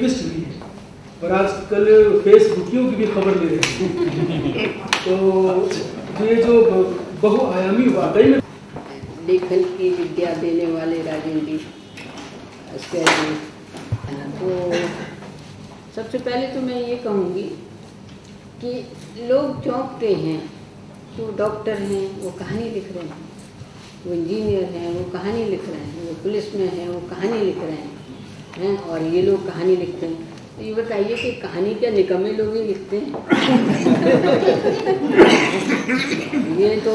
Activist भी है और आजकल फेसबुकियों की भी खबर ले रहे हैं। तो ये जो बहुआयामी वाकई में लेखन की विद्या देने वाले राजेंद्र जी तो सबसे पहले तो मैं ये कहूँगी कि लोग चौंकते हैं कि वो डॉक्टर हैं वो कहानी लिख रहे हैं, वो इंजीनियर हैं वो कहानी लिख रहे हैं, वो पुलिस में हैं वो कहानी लिख रहे हैं और ये लोग कहानी लिखते हैं। तो ये बताइए कि कहानी क्या निकम्मे लोग ही लिखते हैं? ये तो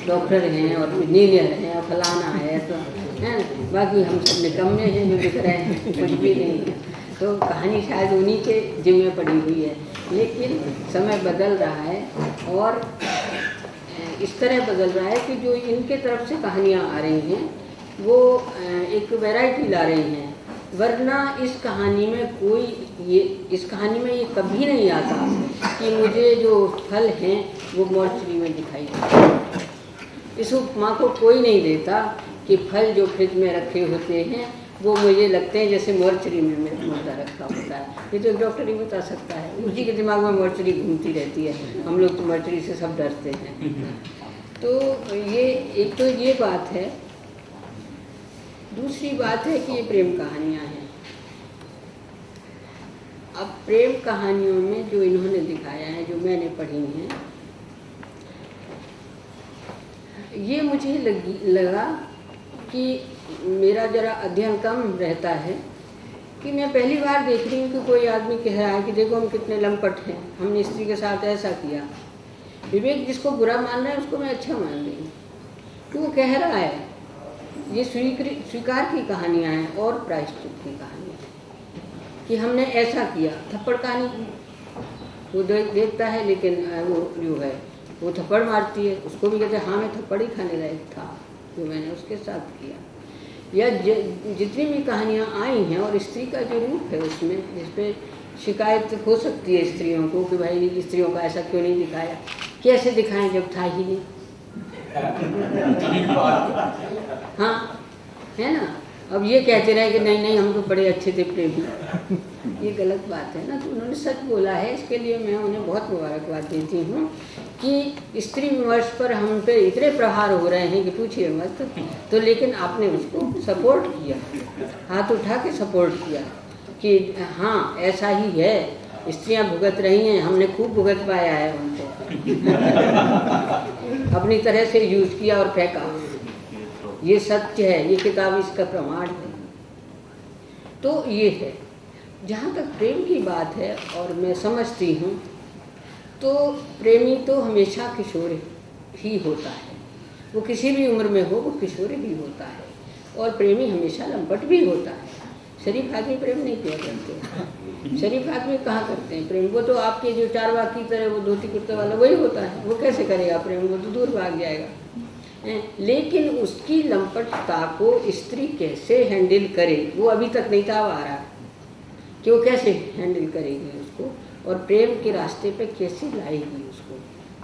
डॉक्टर हैं और इंजीनियर हैं और फलाना है तो हैं, बाकी हम सब निकम्मे हैं जो लिख रहे हैं, कुछ भी नहीं है। तो कहानी शायद उन्हीं के जिम्मे पड़ी हुई है, लेकिन समय बदल रहा है और इस तरह बदल रहा है कि जो इनके तरफ से कहानियाँ आ रही हैं वो एक वैरायटी ला रही हैं, वरना इस कहानी में ये कभी नहीं आता कि मुझे जो फल हैं वो मॉर्चरी में दिखाई देते। इस उपमा को कोई नहीं देता कि फल जो फ्रिज में रखे होते हैं वो मुझे लगते हैं जैसे मॉर्चरी में मुर्दा रखा होता है। ये तो एक डॉक्टर ही बता सकता है, उसी के दिमाग में मॉर्चरी घूमती रहती है। हम लोग तो मॉर्चरी से सब डरते हैं। तो ये एक तो ये बात है। दूसरी बात है कि ये प्रेम कहानियाँ हैं। अब प्रेम कहानियों में जो इन्होंने दिखाया है, जो मैंने पढ़ी हैं, ये मुझे लगा कि मेरा जरा अध्ययन कम रहता है कि मैं पहली बार देख रही हूँ कि कोई आदमी कह रहा है कि देखो हम कितने लंपट हैं, हमने स्त्री के साथ ऐसा किया। विवेक जिसको बुरा मान रहा है उसको मैं अच्छा मान रही हूँ कि वो कह रहा है। ये स्वीकार की कहानियाँ हैं और प्रायश्चित की कहानियाँ हैं कि हमने ऐसा किया। थप्पड़ कहानी वो देखता है लेकिन वो जो है वो थप्पड़ मारती है, उसको भी कहते हैं हाँ मैं थप्पड़ ही खाने लायक था जो मैंने उसके साथ किया। या जितनी भी कहानियाँ आई हैं और स्त्री का जो रूप है उसमें, जिस पे शिकायत हो सकती है स्त्रियों को कि भाई स्त्रियों का ऐसा क्यों नहीं दिखाया, कैसे दिखाएं जब था ही नहीं। हाँ है ना। अब ये कहते रहे कि नहीं नहीं हम तो बड़े अच्छे थे प्रेमी, ये गलत बात है ना। तो उन्होंने सच बोला है, इसके लिए मैं उन्हें बहुत मुबारकबाद देती हूँ कि स्त्री विमर्श पर हम पे इतने प्रहार हो रहे हैं कि पूछिए मत। तो लेकिन आपने उसको सपोर्ट किया, हाथ उठा के सपोर्ट किया कि हाँ ऐसा ही है, स्त्रियां भुगत रही हैं, हमने खूब भुगत पाया है उनको। अपनी तरह से यूज किया और फेंका। ये सत्य है, ये किताब इसका प्रमाण है। तो ये है। जहाँ तक प्रेम की बात है और मैं समझती हूँ तो प्रेमी तो हमेशा किशोर ही होता है, वो किसी भी उम्र में हो वो किशोर ही होता है। और प्रेमी हमेशा लंपट भी होता है। शरीफ आदमी प्रेम नहीं किया करते। शरीफ आदमी कहाँ करते हैं प्रेम? वो तो आपके जो चारवाक की तरह वो धोती कुर्ते वाला वही होता है, वो कैसे करेगा प्रेम? वो तो दूर भाग जाएगा। लेकिन उसकी लंपटता को स्त्री कैसे हैंडल करे वो अभी तक नहीं था आ रहा कि वो कैसे हैंडल करेगी उसको और प्रेम के रास्ते पे कैसे लाएगी उसको,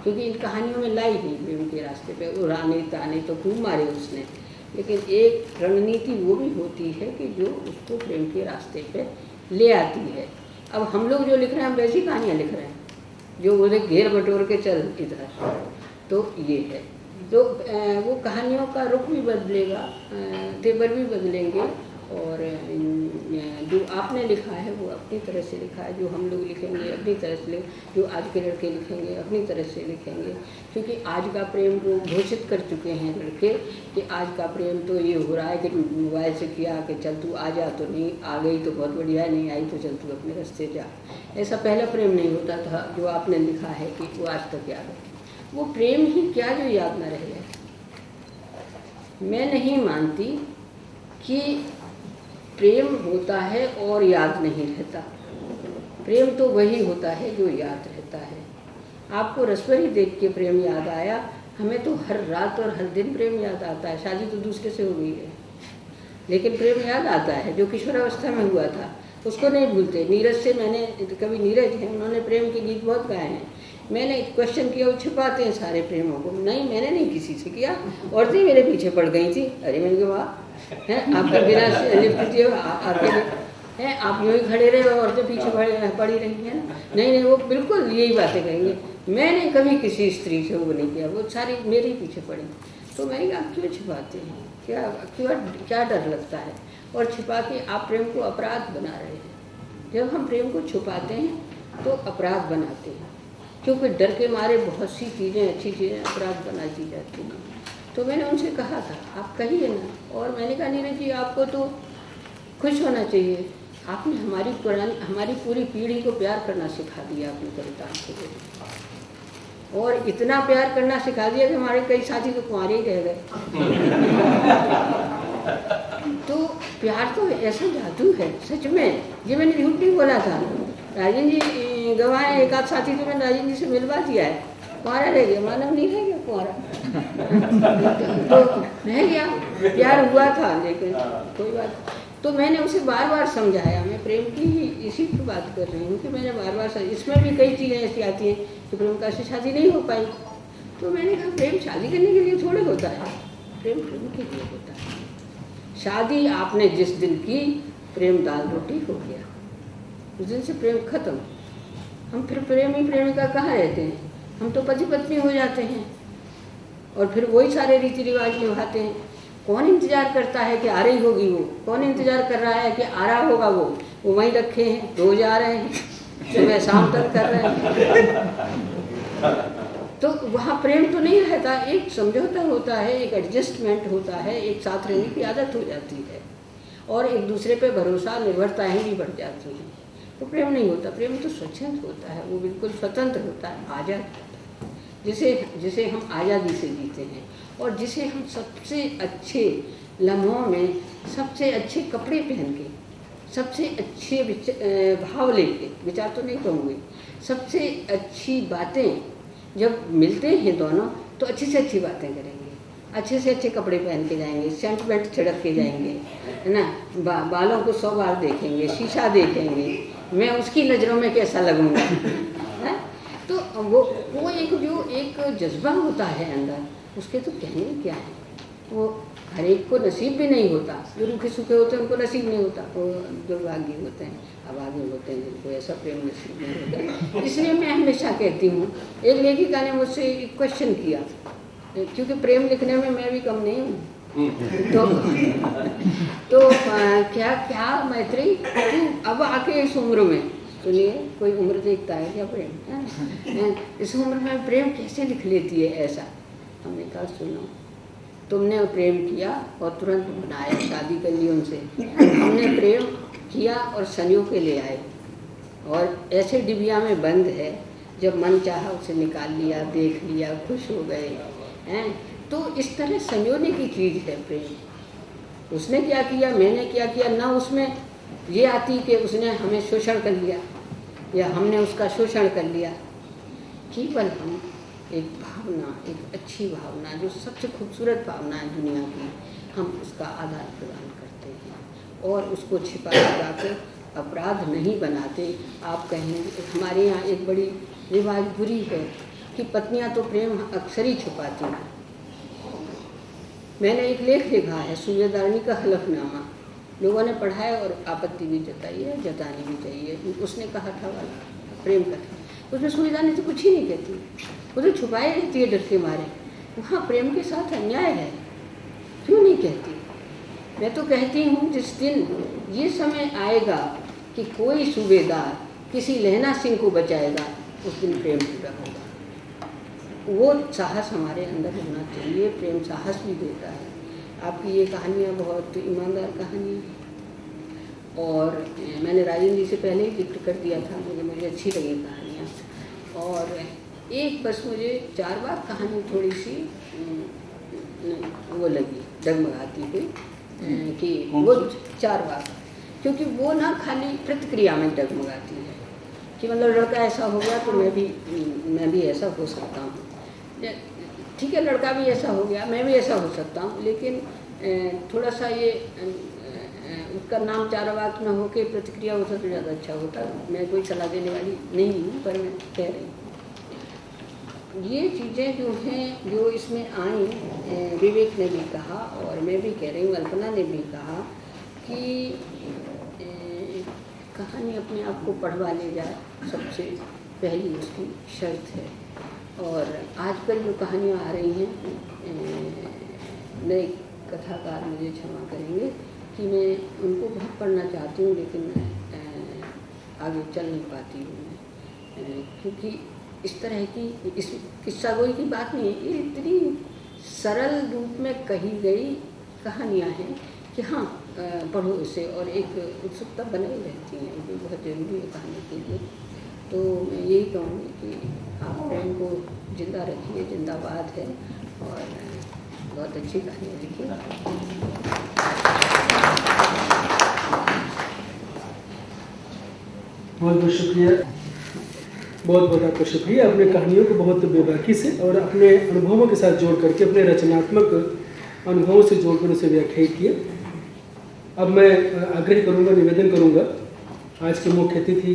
क्योंकि इन कहानियों में लाई नहीं प्रेम के रास्ते पे। उड़ाने ताने तो खूब मारे उसने, लेकिन एक रणनीति वो भी होती है कि जो उसको प्रेम के रास्ते पे ले आती है। अब हम लोग जो लिख रहे हैं हम वैसी कहानियाँ लिख रहे हैं जो उन्हें घेर बटोर के चल इधर। तो ये है। तो वो कहानियों का रुख भी बदलेगा, तेवर भी बदलेंगे और जो आपने लिखा है वो अपनी तरह से लिखा है, जो हम लोग लिखेंगे अपनी तरह से जो आज के लड़के लिखेंगे अपनी तरह से लिखेंगे। क्योंकि आज का प्रेम वो घोषित कर चुके हैं लड़के कि आज का प्रेम तो ये हो रहा है कि मोबाइल से किया कि चल तू आ जा, तो नहीं आ गई तो बहुत बढ़िया, नहीं आई तो चल तू अपने रास्ते जा। ऐसा पहला प्रेम नहीं होता था जो आपने लिखा है कि वो आज तक याद है। वो प्रेम ही क्या जो याद न रह जाए। मैं नहीं मानती कि प्रेम होता है और याद नहीं रहता। प्रेम तो वही होता है जो याद रहता है। आपको रसभरी देख के प्रेम याद आया, हमें तो हर रात और हर दिन प्रेम याद आता है। शादी तो दूसरे से हो गई है लेकिन प्रेम याद आता है। जो किशोरावस्था में हुआ था उसको नहीं भूलते। नीरज से मैंने, कभी नीरज हैं, उन्होंने प्रेम के गीत बहुत गाए हैं। मैंने क्वेश्चन किया, वो छिपाते हैं सारे प्रेमों को। नहीं मैंने नहीं किसी से किया, औरतें मेरे पीछे पड़ गई थी। अरे मैंने कहा वाह हैं आपका बिना लिफ्ट दिए आपके है आप यूँ ही खड़े रहे और जो पीछे पड़ी रही है ना, नहीं वो बिल्कुल यही बातें कहेंगे। मैंने कभी किसी स्त्री से वो नहीं किया, वो सारी मेरे ही पीछे पड़ी। तो मैंने कहा क्यों छिपाते हैं, क्या डर लगता है, और छिपा के आप प्रेम को अपराध बना रहे हैं। जब हम प्रेम को छुपाते हैं तो अपराध बनाते हैं, क्योंकि डर के मारे बहुत सी चीज़ें, अच्छी चीज़ें अपराध बना दी जाती हैं। तो मैंने उनसे कहा था आप कहिए ना, और मैंने कहा नीरज जी आपको तो खुश होना चाहिए, आपने हमारी पूरी पीढ़ी को प्यार करना सिखा दिया अपने परिवार के लिए, और इतना प्यार करना सिखा दिया कि हमारे कई साथी तो कुंवारे ही रह गए। तो प्यार तो ऐसा जादू है सच में, ये मैंने झूठ नहीं बोला था। राजन जी गवाए, एक आध साथी तो मैंने राजन जी से मिलवा दिया है, कुंवारा रह गया, मानव नहीं रह गया कुंवारा। तो रह गया, प्यार हुआ था लेकिन कोई बात। तो मैंने उसे बार बार समझाया, मैं प्रेम की ही इसी की बात कर रही हूँ कि मैंने बार बार इसमें भी कई चीज़ें ऐसी आती हैं कि प्रेम का से शादी नहीं हो पाई। तो मैंने कहा प्रेम शादी करने के लिए थोड़े होता है, प्रेम प्रेम के लिए होता है। शादी आपने जिस दिन की, प्रेम दाल रोटी हो गया, उस दिन से प्रेम खत्म। हम फिर प्रेमी प्रेमिका कहाँ रहते हैं, हम तो पति पत्नी हो जाते हैं और फिर वही सारे रीति रिवाज निभाते हैं। कौन इंतजार करता है कि आ रही होगी वो, कौन इंतजार कर रहा है कि आ रहा होगा वो वहीं रखे हैं, रोज आ रहे हैं, सुबह शाम तक कर रहे हैं। तो वहाँ प्रेम तो नहीं रहता, एक समझौता होता है, एक एडजस्टमेंट होता है, एक साथ रहने की आदत हो जाती है और एक दूसरे पे भरोसा निर्भरताएँ भी बढ़ जाती हैं। तो प्रेम नहीं होता, प्रेम तो स्वच्छंद होता है, वो बिल्कुल स्वतंत्र होता है, आज़ाद होता है, जिसे हम आज़ादी से जीते हैं और जिसे हम सबसे अच्छे लम्हों में सबसे अच्छे कपड़े पहन के, सबसे अच्छे भाव लेके, विचार तो नहीं कहूँगी, सबसे अच्छी बातें जब मिलते हैं दोनों तो अच्छी से अच्छी बातें करेंगे, अच्छे से अच्छे कपड़े पहन के जाएंगे, सेंट वेंट छिड़क के जाएंगे, है ना, बालों को 100 बार देखेंगे, शीशा देखेंगे, मैं उसकी नज़रों में कैसा लगूंगा, है? तो वो एक जज्बा होता है अंदर, उसके तो कहने क्या है, वो हर एक को नसीब भी नहीं होता, जो रूखे सूखे होते हैं उनको नसीब नहीं होता, वो दुर्भाग्य होते हैं, अभागे होते हैं जिनको ऐसा प्रेम नसीब नहीं होता। इसलिए मैं हमेशा कहती हूँ, एक लेखिका ने मुझसे एक क्वेश्चन किया, क्योंकि प्रेम लिखने में मैं भी कम नहीं हूँ, तो क्या मैत्री तू अब आके इस उम्र में, सुनिए कोई उम्र देखता है क्या प्रेम, इस उम्र में प्रेम कैसे लिख लेती है ऐसा। हमने कहा सुनो, तुमने प्रेम किया और तुरंत बनाया, शादी कर ली उनसे, हमने प्रेम किया और संयोग के ले आए और ऐसे डिबिया में बंद है, जब मन चाहा उसे निकाल लिया, देख लिया, खुश हो गए हैं। तो इस तरह संयोने की चीज़ है प्रेम। उसने क्या किया, मैंने क्या किया, ना उसमें ये आती कि उसने हमें शोषण कर लिया या हमने उसका शोषण कर लिया, केवल हम एक भावना, एक अच्छी भावना जो सबसे खूबसूरत भावना है दुनिया की, हम उसका आदान प्रदान करते हैं और उसको छिपा छुपा के अपराध नहीं बनाते। आप कहेंगे हमारे यहाँ एक बड़ी रिवाज बुरी है कि पत्नियाँ तो प्रेम अक्सर ही छुपाती हैं। मैंने एक लेख लिखा है सूर्यदारिणी का हलफनामा, लोगों ने पढ़ा है और आपत्ति भी जताई है, जतानी भी चाहिए। उसने कहा था वाला प्रेम का था, उसमें सूर्यदारिणी तो कुछ ही नहीं कहती, वो तो छुपाए रहती है डर के मारे। वहाँ प्रेम के साथ अन्याय है, क्यों नहीं कहती? मैं तो कहती हूँ जिस दिन ये समय आएगा कि कोई सूबेदार किसी लहना सिंह को बचाएगा, उस दिन प्रेम पूरा होगा। वो साहस हमारे अंदर होना चाहिए, प्रेम साहस भी देता है। आपकी ये कहानियाँ बहुत ईमानदार कहानी है और मैंने राजेंद्र जी से पहले ही जिक्र कर दिया था, मुझे अच्छी लगी कहानियाँ। और एक बस मुझे चारबाग कहानी थोड़ी सी वो लगी डगमगाती हुई कि वो चारबाग, क्योंकि वो ना खाली प्रतिक्रिया में डगमगाती है कि मतलब लड़का ऐसा हो गया तो मैं भी ऐसा हो सकता हूँ, ठीक है लड़का भी ऐसा हो गया मैं भी ऐसा हो सकता हूँ, लेकिन थोड़ा सा ये उसका नाम चारवाक न हो के प्रतिक्रिया होता तो ज़्यादा अच्छा होता। मैं कोई सलाह देने वाली नहीं हूँ, पर मैं कह रही हूँ ये चीज़ें जो हैं जो इसमें आई, विवेक ने भी कहा और मैं भी कह रही हूँ, अल्पना ने भी कहा कि कहानी अपने आप को पढ़वा ले जाए, सबसे पहली उसकी शर्त है। और आजकल जो कहानियाँ आ रही हैं, नए कथाकार मुझे क्षमा करेंगे कि मैं उनको बहुत पढ़ना चाहती हूँ, लेकिन आगे चल नहीं पाती हूँ मैं, क्योंकि इस तरह की इस किस्सा गोई की बात नहीं है, ये इतनी सरल रूप में कही गई कहानियाँ हैं कि हाँ पढ़ो इसे, और एक उत्सुकता बनी रहती है, जो बहुत ज़रूरी है कहानी के लिए। तो मैं यही कहूँगी कि आप प्रेम को जिंदा रखिए, जिंदाबाद है, और बहुत अच्छी कहानी लिखिए। बहुत बहुत शुक्रिया, बहुत बहुत आपका शुक्रिया। अपने कहानियों को बहुत बेबाकी से और अपने अनुभवों के साथ जोड़ करके, अपने रचनात्मक अनुभवों से जोड़कर उसे व्याख्यायित किया। अब मैं आग्रह करूँगा, निवेदन करूँगा, आज की मुख्य अतिथि